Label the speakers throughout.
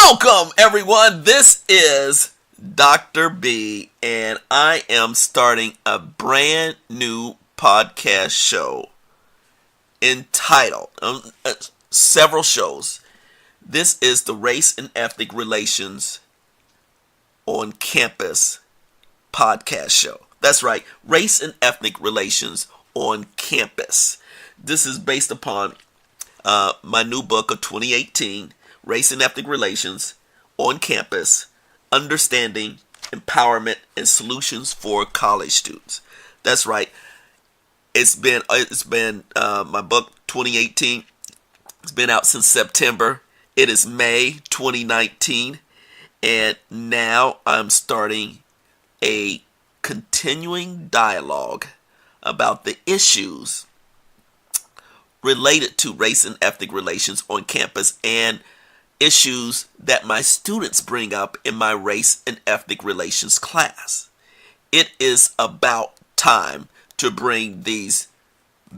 Speaker 1: Welcome, everyone. This is Dr. B, and I am starting a brand new podcast show entitled several shows. This is the Race and Ethnic Relations on Campus podcast show. That's right, Race and Ethnic Relations on Campus. This is based upon my new book of 2018, Race and Ethnic Relations on Campus, Understanding, Empowerment, and Solutions for College Students. That's right. It's been my book 2018. It's been out since September. It is May 2019, and now I'm starting a continuing dialogue about the issues related to race and ethnic relations on campus and issues that my students bring up in my race and ethnic relations class. It is about time to bring these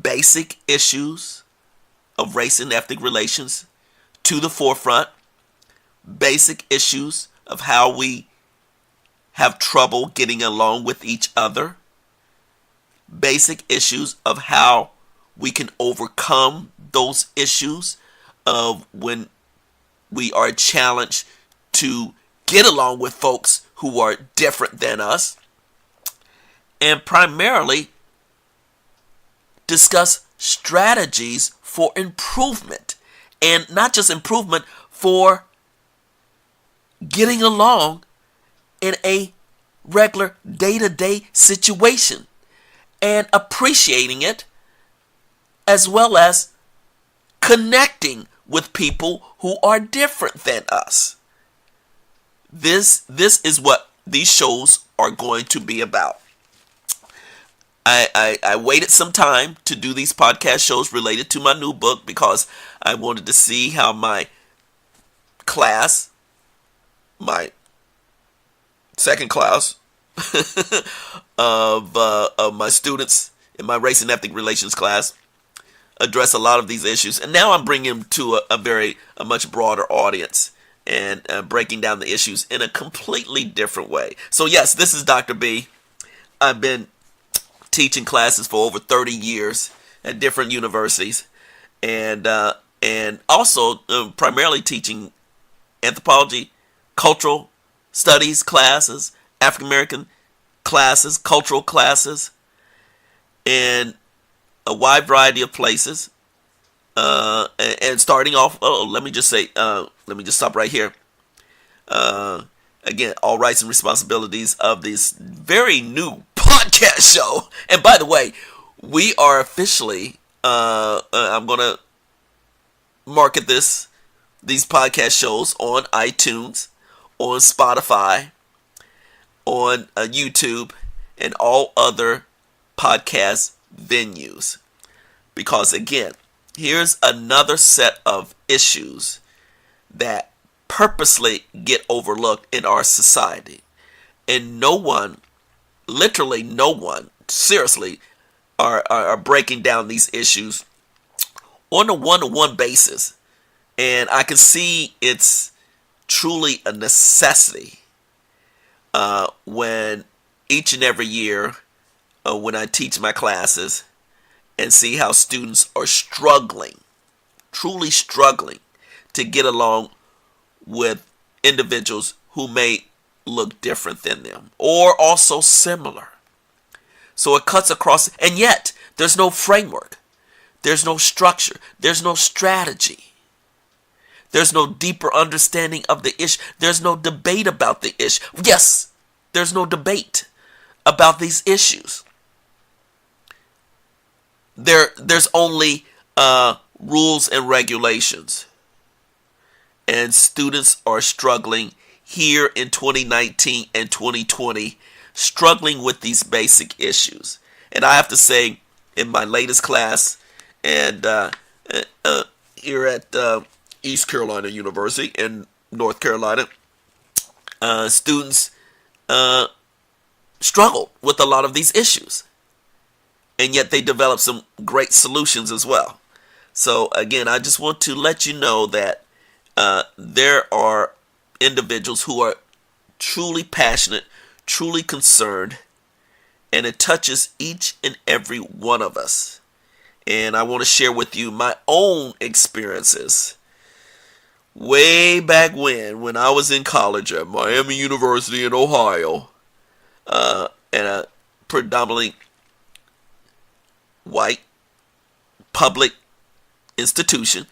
Speaker 1: basic issues of race and ethnic relations to the forefront, basic issues of how we have trouble getting along with each other, basic issues of how we can overcome those issues of when we are challenged to get along with folks who are different than us, and primarily discuss strategies for improvement, and not just improvement, for getting along in a regular day-to-day situation and appreciating it, as well as connecting with people who are different than us. This is what these shows are going to be about. I waited some time to do these podcast shows related to my new book because I wanted to see how my class, my second class of my students in my race and ethnic relations class, address a lot of these issues, and now I'm bringing them to a much broader audience and breaking down the issues in a completely different way. So yes, this is Dr. B. I've been teaching classes for over 30 years at different universities, and also primarily teaching anthropology, cultural studies classes, African American classes, cultural classes, and a wide variety of places, and starting off, let me just stop right here. Again, all rights and responsibilities of this very new podcast show. And by the way, we are officially, I'm going to market these podcast shows on iTunes, on Spotify, on YouTube, and all other podcast venues, because again, here's another set of issues that purposely get overlooked in our society, and no one, literally no one, seriously, are breaking down these issues on a one-to-one basis. And I can see it's truly a necessity when each and every year, when I teach my classes and see how students are struggling, truly struggling to get along with individuals who may look different than them or also similar. So it cuts across, and yet there's no framework, there's no structure, there's no strategy, there's no deeper understanding of the issue, there's no debate about the issue. Yes, there's no debate about these issues. There's only rules and regulations, and students are struggling here in 2019 and 2020, struggling with these basic issues. And I have to say, in my latest class, and here at East Carolina University in North Carolina, students struggle with a lot of these issues. And yet they develop some great solutions as well. So again, I just want to let you know that there are individuals who are truly passionate, truly concerned, and it touches each and every one of us. And I want to share with you my own experiences way back when I was in college at Miami University in Ohio, at a predominantly white public institution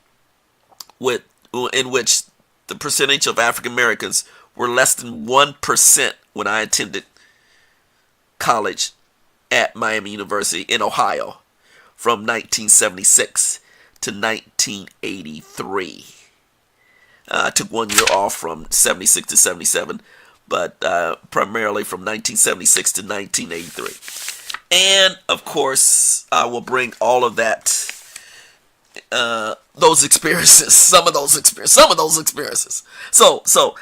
Speaker 1: in which the percentage of African Americans were less than 1% when I attended college at Miami University in Ohio from 1976 to 1983. I took 1 year off from 76 to 77, but primarily from 1976 to 1983. And of course, I will bring all of that, those experiences, some of those experiences. So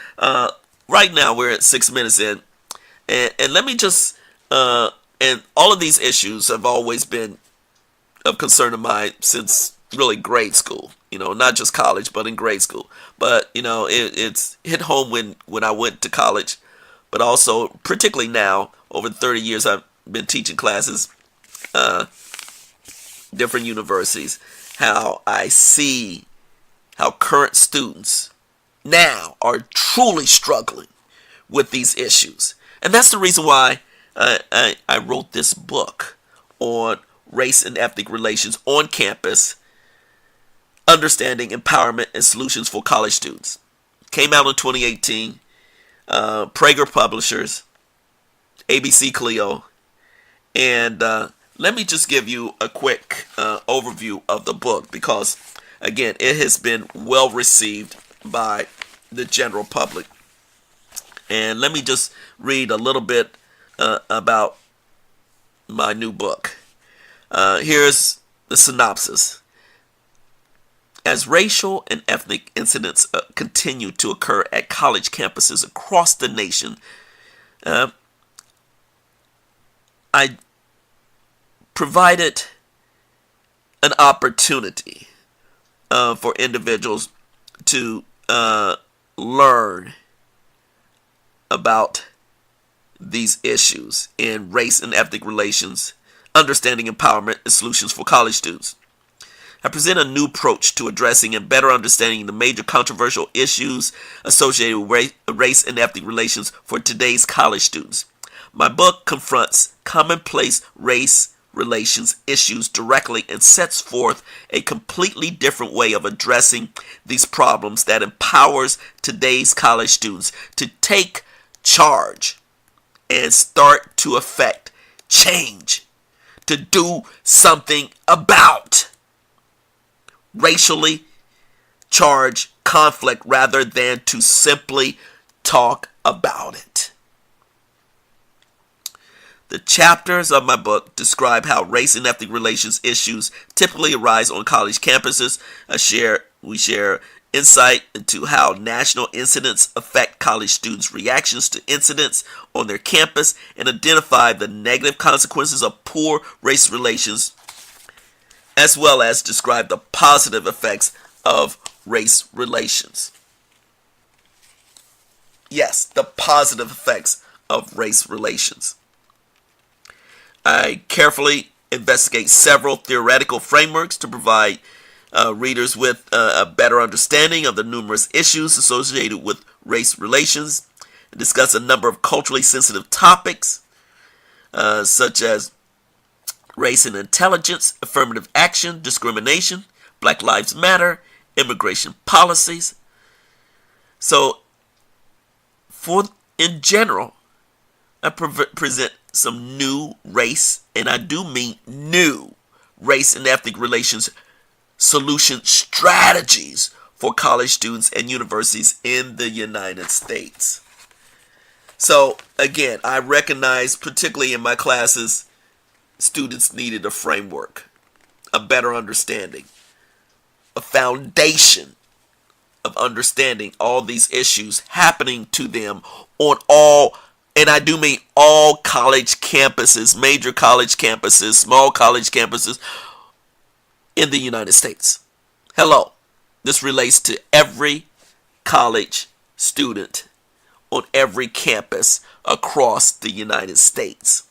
Speaker 1: right now we're at 6 minutes in, and let me just, and all of these issues have always been of concern of mine since really grade school. Not just college, but in grade school. But it's hit home when I went to college, but also particularly now, over 30 years I've been teaching classes, different universities, how I see how current students now are truly struggling with these issues. And that's the reason why I wrote this book on race and ethnic relations on campus, Understanding Empowerment and Solutions for College Students. Came out in 2018, Prager Publishers, ABC Clio, and let me just give you a quick overview of the book because, again, it has been well received by the general public. And let me just read a little bit about my new book. Here's the synopsis. As racial and ethnic incidents continue to occur at college campuses across the nation, I provided an opportunity for individuals to learn about these issues in race and ethnic relations, understanding empowerment and solutions for college students. I present a new approach to addressing and better understanding the major controversial issues associated with race and ethnic relations for today's college students. My book confronts commonplace race relations issues directly and sets forth a completely different way of addressing these problems that empowers today's college students to take charge and start to affect change, to do something about racially charged conflict rather than to simply talk about it. The chapters of my book describe how race and ethnic relations issues typically arise on college campuses. We share insight into how national incidents affect college students' reactions to incidents on their campus and identify the negative consequences of poor race relations, as well as describe the positive effects of race relations. Yes, the positive effects of race relations. I carefully investigate several theoretical frameworks to provide readers with a better understanding of the numerous issues associated with race relations, and discuss a number of culturally sensitive topics, such as race and intelligence, affirmative action, discrimination, Black Lives Matter, immigration policies. So, in general, I present some new race, and I do mean new race and ethnic relations solution strategies for college students and universities in the United States. So, again, I recognize, particularly in my classes, students needed a framework, a better understanding, a foundation of understanding all these issues happening to them on all, and I do mean all college campuses, major college campuses, small college campuses in the United States. Hello, this relates to every college student on every campus across the United States.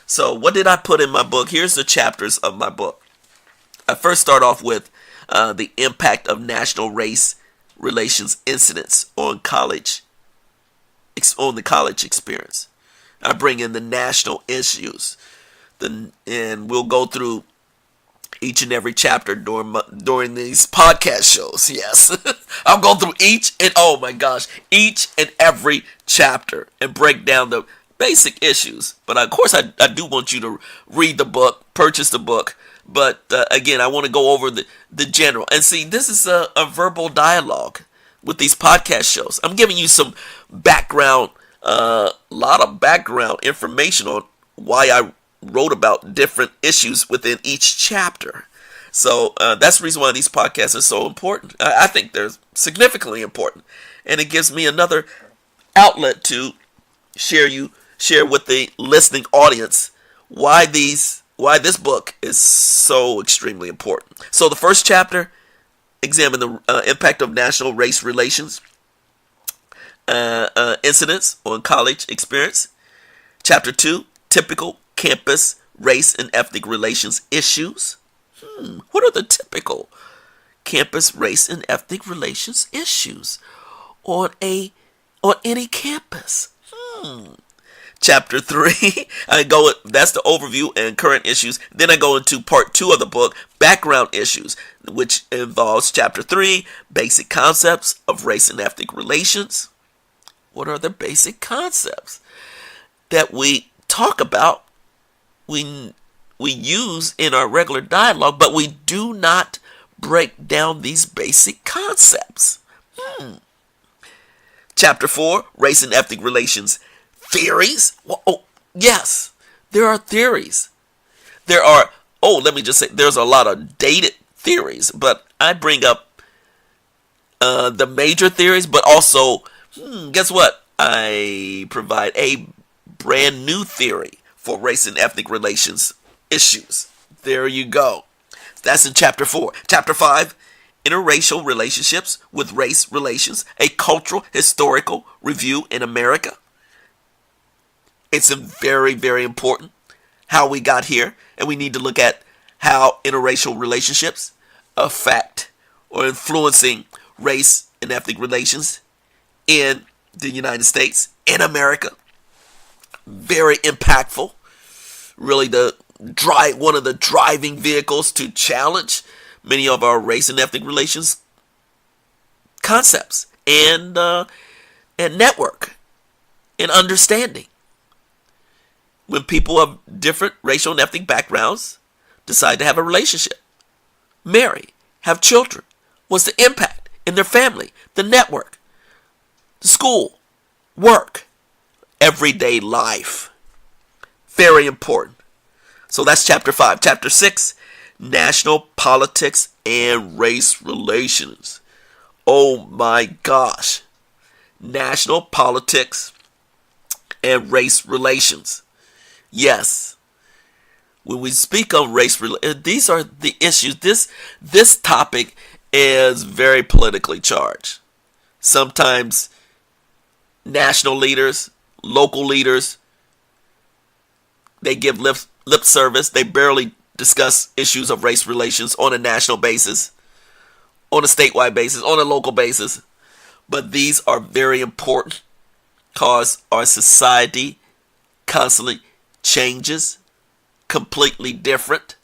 Speaker 1: So what did I put in my book? Here's the chapters of my book. I first start off with the impact of national race relations incidents on the college experience. I bring in the national issues, and we'll go through each and every chapter during these podcast shows. Yes, I'll go through each and every chapter and break down the basic issues. But of course, I do want you to read the book, purchase the book. But again, I want to go over the general. And see, this is a verbal dialogue with these podcast shows. I'm giving you some background, a lot of background information on why I wrote about different issues within each chapter. So that's the reason why these podcasts are so important. I think they're significantly important. And it gives me another outlet to share with the listening audience why this book is so extremely important. So the first chapter, examine the impact of national race relations incidents on college experience. Chapter 2, typical campus race and ethnic relations issues. What are the typical campus race and ethnic relations issues on any campus? Chapter 3, that's the overview and current issues. Then I go into part 2 of the book, background issues, which involves chapter 3, basic concepts of race and ethnic relations. What are the basic concepts that we talk about, we use in our regular dialogue, but we do not break down these basic concepts? Chapter 4, race and ethnic relations theories. Yes, there are theories. Let me just say, there's a lot of dated theories, but I bring up the major theories, but also, guess what? I provide a brand new theory for race and ethnic relations issues. There you go. That's in chapter 4. Chapter 5, interracial relationships with race relations, a cultural historical review in America. It's very, very important how we got here, and we need to look at how interracial relationships affect or influencing race and ethnic relations in the United States, in America. Very impactful. Really one of the driving vehicles to challenge many of our race and ethnic relations concepts and network and understanding. When people of different racial and ethnic backgrounds decide to have a relationship, marry, have children, what's the impact in their family, the network, the school, work, everyday life. Very important. So that's chapter 5. Chapter 6, national politics and race relations. Oh my gosh. National politics and race relations. Yes, when we speak of race, these are the issues. This topic is very politically charged. Sometimes national leaders, local leaders, they give lip service. They barely discuss issues of race relations on a national basis, on a statewide basis, on a local basis. But these are very important because our society constantly changes, completely different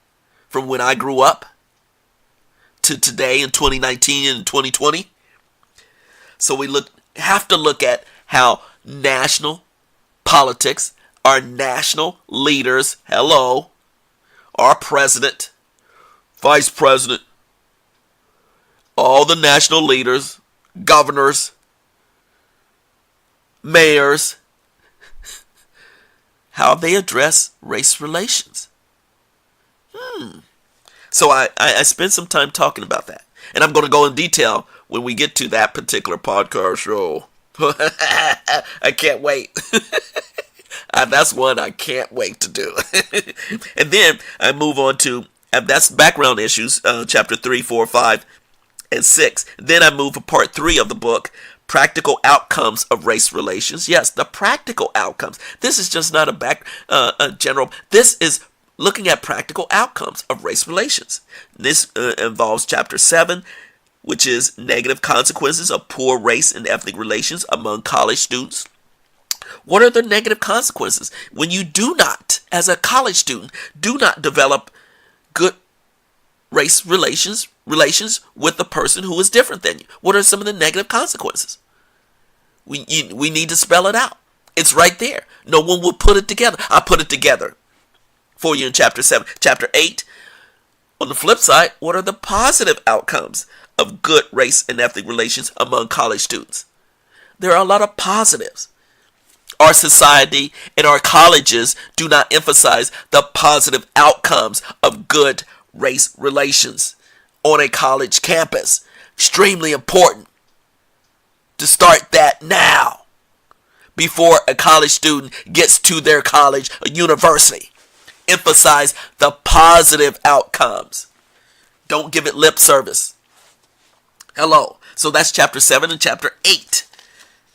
Speaker 1: from when I grew up to today in 2019 and 2020. So we have to look at how national politics, our national leaders, our president, vice president, all the national leaders, governors, mayors, how they address race relations. So I spent some time talking about that. And I'm going to go in detail when we get to that particular podcast show. I can't wait. That's one I can't wait to do. And then I move on to, that's background issues, chapter 3, 4, 5, and 6. Then I move to part 3 of the book, Practical outcomes of race relations. Yes, the practical outcomes. This is just not a general. This is looking at practical outcomes of race relations. This involves chapter 7, which is negative consequences of poor race and ethnic relations among college students. What are the negative consequences when you do not, as a college student, do not develop good race relations with the person who is different than you? What are some of the negative consequences? We need to spell it out. It's right there. No one will put it together. I put it together for you in chapter 7. Chapter 8, on the flip side, what are the positive outcomes of good race and ethnic relations among college students? There are a lot of positives. Our society and our colleges do not emphasize the positive outcomes of good race relations on a college campus. Extremely important to start that now before a college student gets to their college or university. Emphasize the positive outcomes. Don't give it lip service. Hello. So that's chapter 7 and chapter 8.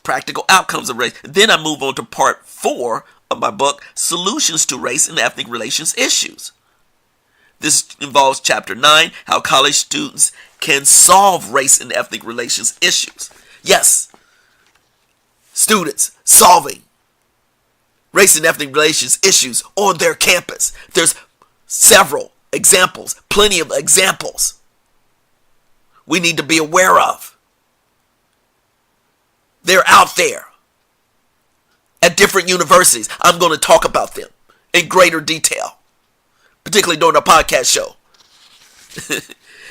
Speaker 1: Practical outcomes of race. Then I move on to part 4 of my book, Solutions to Race and Ethnic Relations Issues. This involves chapter 9, how college students can solve race and ethnic relations issues. Yes, students solving race and ethnic relations issues on their campus. There's several examples, plenty of examples we need to be aware of. They're out there at different universities. I'm going to talk about them in greater detail, particularly during a podcast show.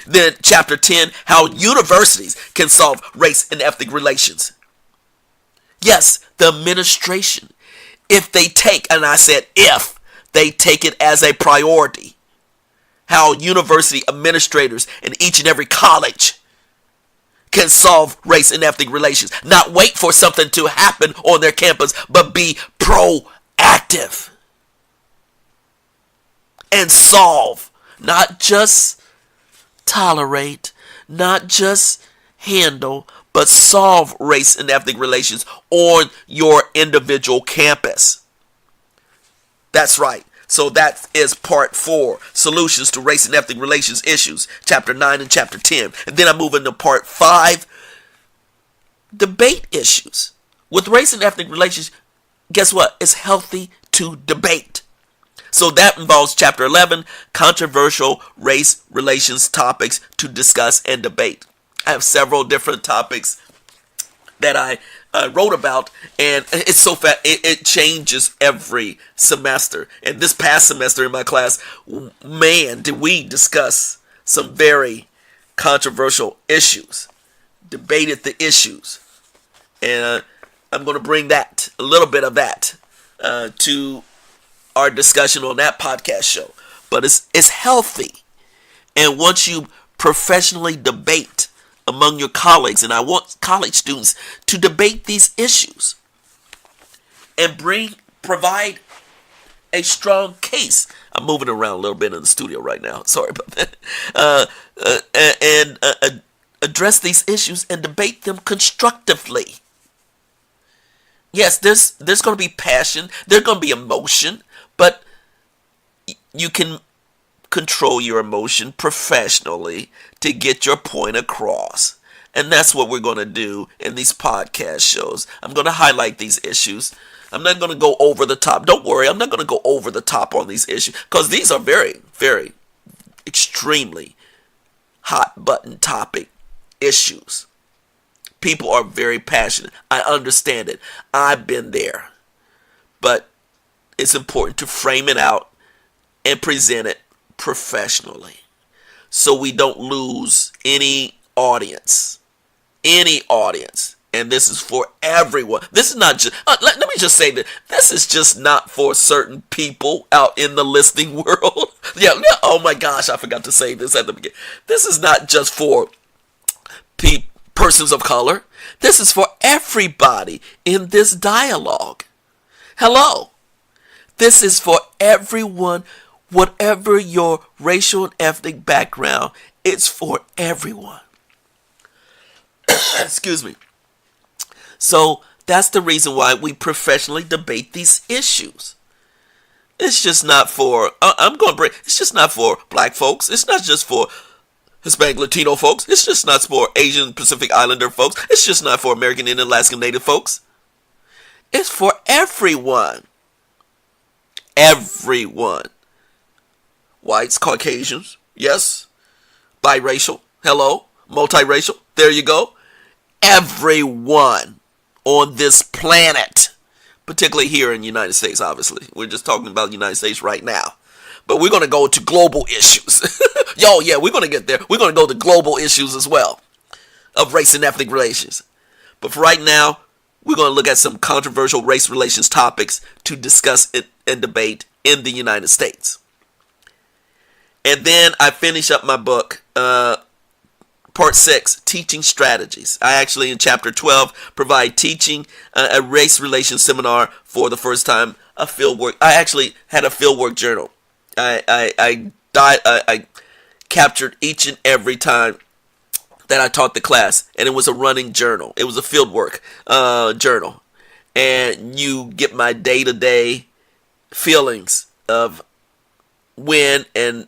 Speaker 1: Then chapter 10, how universities can solve race and ethnic relations. Yes, the administration, if they take, and I said if, they take it as a priority. How university administrators in each and every college can solve race and ethnic relations. Not wait for something to happen on their campus, but be proactive and solve. Not just tolerate, not just handle, but solve race and ethnic relations on your individual campus. That's right. So that is part 4, Solutions to Race and Ethnic Relations Issues, chapter 9 and chapter 10. And then I move into part 5, Debate Issues. With race and ethnic relations, guess what? It's healthy to debate. So that involves chapter 11, Controversial Race Relations Topics to Discuss and Debate. I have several different topics that I wrote about, and it's so fast. It changes every semester. And this past semester in my class, man, did we discuss some very controversial issues, debated the issues. And I'm going to bring that, a little bit of that, to our discussion on that podcast show. But it's healthy. And once you professionally debate among your colleagues, and I want college students to debate these issues and provide a strong case. I'm moving around a little bit in the studio right now. Sorry about that. And address these issues and debate them constructively. Yes, there's going to be passion. There's going to be emotion, but you can control your emotion professionally to get your point across. And that's what we're going to do in these podcast shows. I'm going to highlight these issues. I'm not going to go over the top. Don't worry, I'm not going to go over the top on these issues, because these are very, very, extremely hot button topic issues. People are very passionate. I understand it. I've been there. But it's important to frame it out and present it professionally, so we don't lose any audience. And this is for everyone. This is not just, let me just say that this is just not for certain people out in the listening world. Yeah, oh my gosh, I forgot to say this at the beginning. This is not just for persons of color. This is for everybody in this dialogue. Hello. This is for everyone. Whatever your racial and ethnic background, it's for everyone. Excuse me. So that's the reason why we professionally debate these issues. It's just not for, it's just not for black folks. It's not just for Hispanic Latino folks. It's just not for Asian Pacific Islander folks. It's just not for American Indian Alaska Native folks. It's for everyone. Everyone. Whites, Caucasians, yes. Biracial, hello. Multiracial, there you go. Everyone on this planet, particularly here in the United States, obviously. We're just talking about the United States right now. But we're going to go to global issues. Yeah, we're going to get there. We're going to go to global issues as well of race and ethnic relations. But for right now, we're going to look at some controversial race relations topics to discuss it and debate in the United States. And then I finish up my book, Part 6, Teaching Strategies. I actually, in Chapter 12, provide teaching a race relations seminar for the first time, a fieldwork. I actually had a fieldwork journal. I captured each and every time that I taught the class, and it was a running journal. It was a fieldwork journal. And you get my day-to-day feelings of when and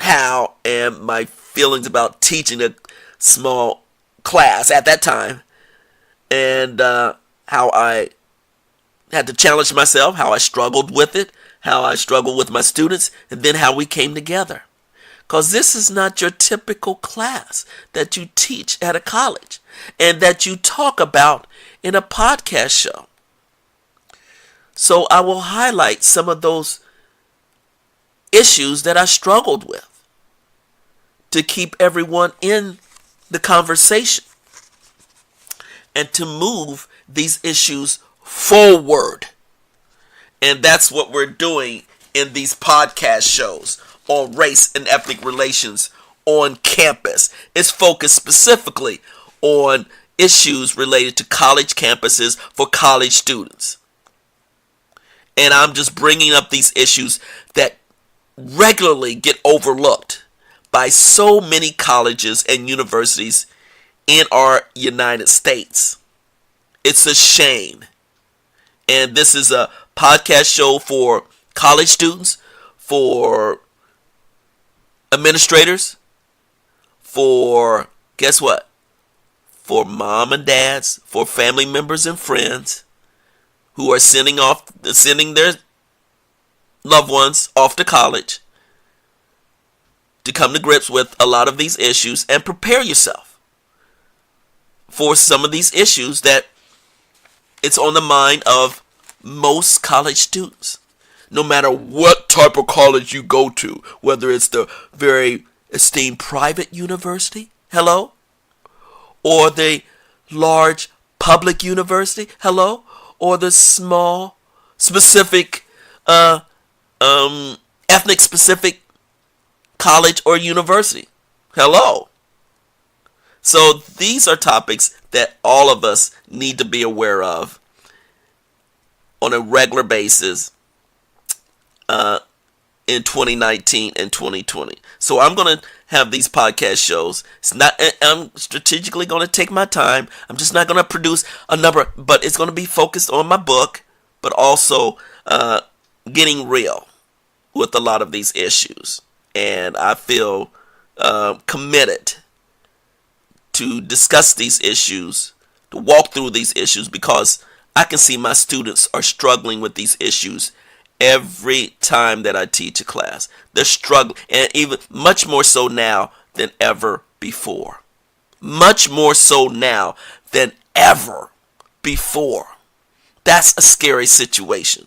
Speaker 1: how, and my feelings about teaching a small class at that time, and how I had to challenge myself, how I struggled with it, how I struggled with my students, and then how we came together. Because this is not your typical class that you teach at a college and that you talk about in a podcast show. So I will highlight some of those issues that I struggled with to keep everyone in the conversation and to move these issues forward. And that's what we're doing in these podcast shows on race and ethnic relations on campus. It's focused specifically on issues related to college campuses for college students. And I'm just bringing up these issues that regularly get overlooked by so many colleges and universities in our United States. It's a shame. And this is a podcast show for college students, for administrators, for, guess what? For mom and dads, for family members and friends who are sending their loved ones off to college to come to grips with a lot of these issues and prepare yourself for some of these issues that it's on the mind of most college students. No matter what type of college you go to, whether it's the very esteemed private university, hello, or the large public university, hello, or the small, specific, ethnic specific college or university, hello. So these are topics that all of us need to be aware of on a regular basis in 2019 and 2020. So I'm going to have these podcast shows. I'm strategically going to take my time. I'm just not going to produce a number, but it's going to be focused on my book, but also getting real with a lot of these issues. And I feel committed to discuss these issues, to walk through these issues, because I can see my students are struggling with these issues every time that I teach a class. They're struggling, and even much more so now than ever before. Much more so now than ever before. That's a scary situation.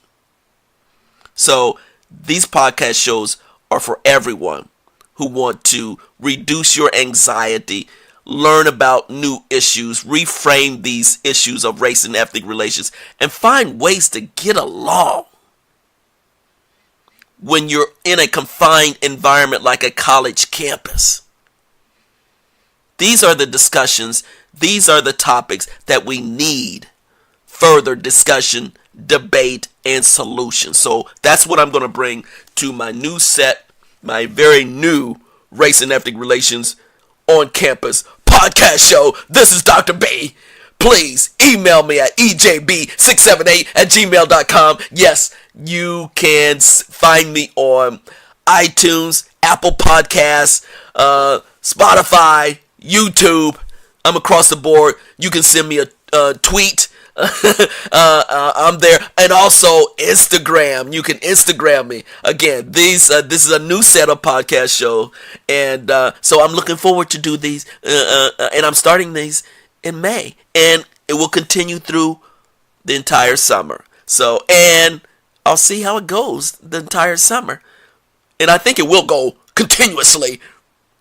Speaker 1: So these podcast shows are for everyone who want to reduce your anxiety, learn about new issues, reframe these issues of race and ethnic relations, and find ways to get along when you're in a confined environment like a college campus. These are the discussions, these are the topics that we need further discussion, debate, and solution. So that's what I'm going to bring to my new set, my very new Race and Ethnic Relations on Campus podcast show. This is Dr. B. please email me at ejb678@gmail.com. Yes, you can find me on iTunes, Apple Podcasts, Spotify, YouTube. I'm across the board. You can send me a tweet. I'm there, and also Instagram. You can Instagram me. Again, this is a new setup podcast show, and so I'm looking forward to do these. And I'm starting these in May, and it will continue through the entire summer. So, and I'll see how it goes the entire summer, and I think it will go continuously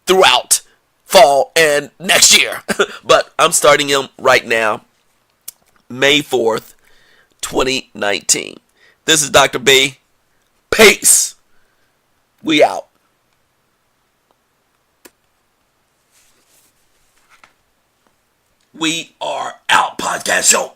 Speaker 1: throughout fall and next year. But I'm starting them right now, May 4th, 2019. This is Dr. B. Peace. We out. We are out, podcast show.